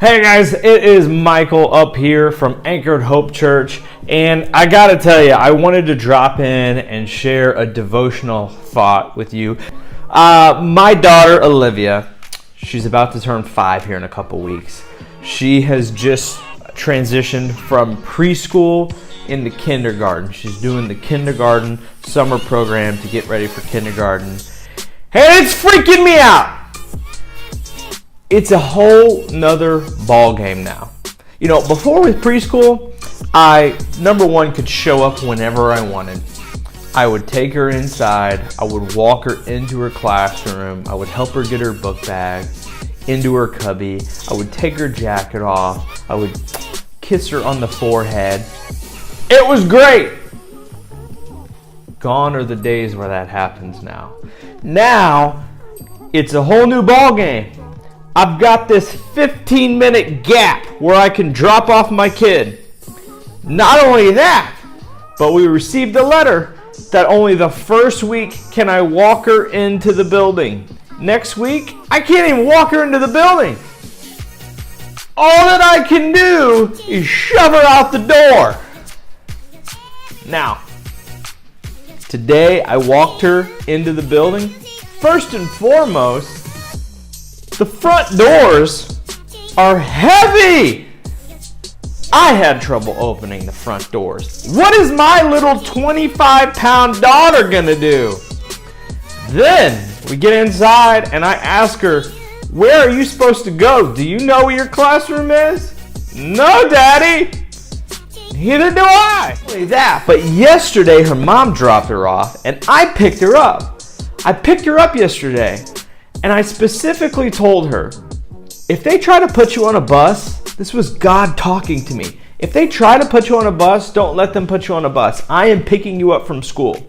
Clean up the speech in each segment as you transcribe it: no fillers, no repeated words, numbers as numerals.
Hey guys, it is Michael up here from Anchored Hope Church, and I gotta tell you, I wanted to drop in and share a devotional thought with you. My daughter Olivia, she's about to turn 5 here in a couple weeks. She has just transitioned from preschool into kindergarten. She's doing the kindergarten summer program to get ready for kindergarten, and it's freaking me out. It's a whole nother ball game now. You know, before with preschool, I, number one, could show up whenever I wanted. I would take her inside. I would walk her into her classroom. I would help her get her book bag into her cubby. I would take her jacket off. I would kiss her on the forehead. It was great. Gone are the days where that happens now. Now, it's a whole new ball game. I've got this 15-minute gap where I can drop off my kid. Not only that, but we received a letter that only the first week can I walk her into the building. Next week, I can't even walk her into the building. All that I can do is shove her out the door. Now, today I walked her into the building. First and foremost, the front doors are heavy. I had trouble opening the front doors. What is my little 25-pound daughter gonna do? Then we get inside and I ask her, where are you supposed to go? Do you know where your classroom is? No, Daddy. Neither do I. Not only that, but yesterday her mom dropped her off and I picked her up. I picked her up yesterday. And I specifically told her, if they try to put you on a bus, this was God talking to me. If they try to put you on a bus, don't let them put you on a bus. I am picking you up from school.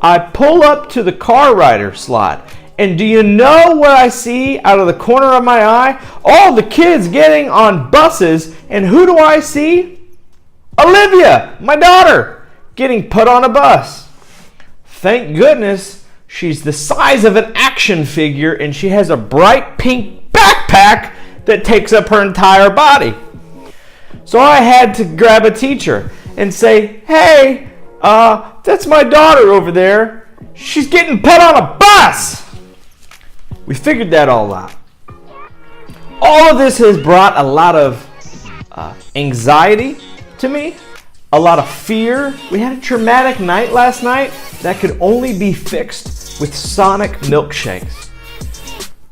I pull up to the car rider slot, and do you know what I see out of the corner of my eye? All the kids getting on buses, and who do I see? Olivia, my daughter, getting put on a bus. Thank goodness. She's the size of an action figure and she has a bright pink backpack that takes up her entire body. So I had to grab a teacher and say, hey, that's my daughter over there. She's getting put on a bus. We figured that all out. All of this has brought a lot of anxiety to me, a lot of fear. We had a traumatic night last night that could only be fixed with Sonic milkshakes.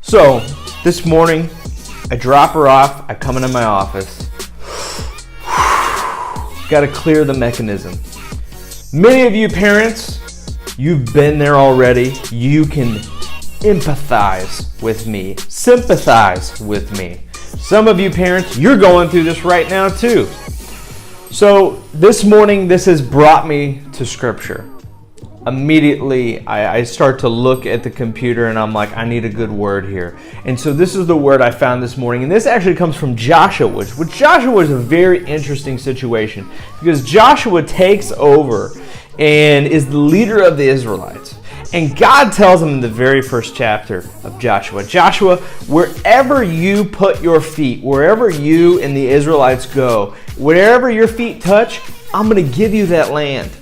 So this morning, I drop her off, I come into my office. Got to clear the mechanism. Many of you parents, you've been there already. You can empathize with me, sympathize with me. Some of you parents, you're going through this right now too. So this morning, this has brought me to Scripture. Immediately, I start to look at the computer and I'm like, I need a good word here. And so this is the word I found this morning. And this actually comes from Joshua, which Joshua is a very interesting situation because Joshua takes over and is the leader of the Israelites. And God tells him in the very first chapter of Joshua, wherever you put your feet, wherever you and the Israelites go, wherever your feet touch, I'm going to give you that land.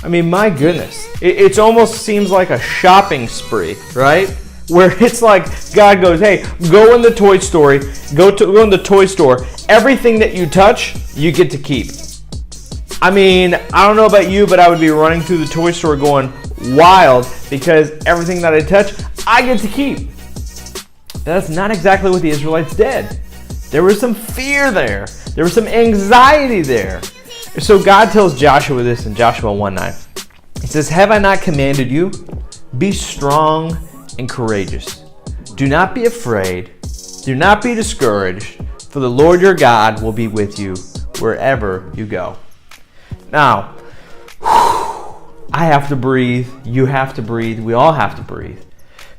I mean, my goodness. It almost seems like a shopping spree, right? Where it's like God goes, hey, go in the toy store. Go in the toy store. Everything that you touch, you get to keep. I mean, I don't know about you, but I would be running through the toy store going wild because everything that I touch, I get to keep. That's not exactly what the Israelites did. There was some fear there. There was some anxiety there. So God tells Joshua this in Joshua 1:9. He says, have I not commanded you? Be strong and courageous. Do not be afraid. Do not be discouraged, for the Lord your God will be with you wherever you go. Now, I have to breathe. You have to breathe. We all have to breathe.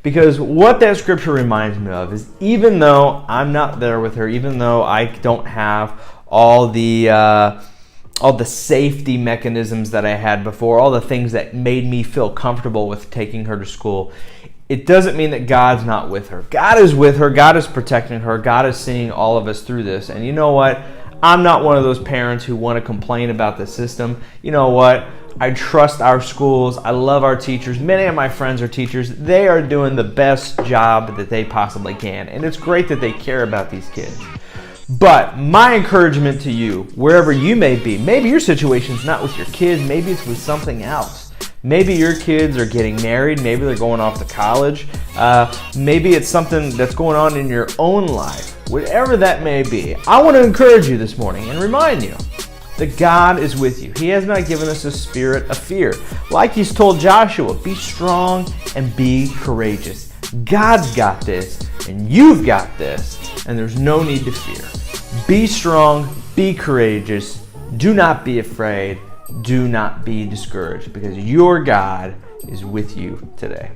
Because what that scripture reminds me of is even though I'm not there with her, even though I don't have all the safety mechanisms that I had before, all the things that made me feel comfortable with taking her to school, it doesn't mean that God's not with her. God is with her. God is protecting her. God is seeing all of us through this. And you know what? I'm not one of those parents who want to complain about the system. You know what? I trust our schools. I love our teachers. Many of my friends are teachers. They are doing the best job that they possibly can. And it's great that they care about these kids. But my encouragement to you, wherever you may be, maybe your situation's not with your kids, maybe it's with something else. Maybe your kids are getting married, maybe they're going off to college, maybe it's something that's going on in your own life. Whatever that may be, I want to encourage you this morning and remind you that God is with you. He has not given us a spirit of fear. Like He's told Joshua, be strong and be courageous. God's got this, and you've got this, and there's no need to fear. Be strong, be courageous, do not be afraid, do not be discouraged, because your God is with you today.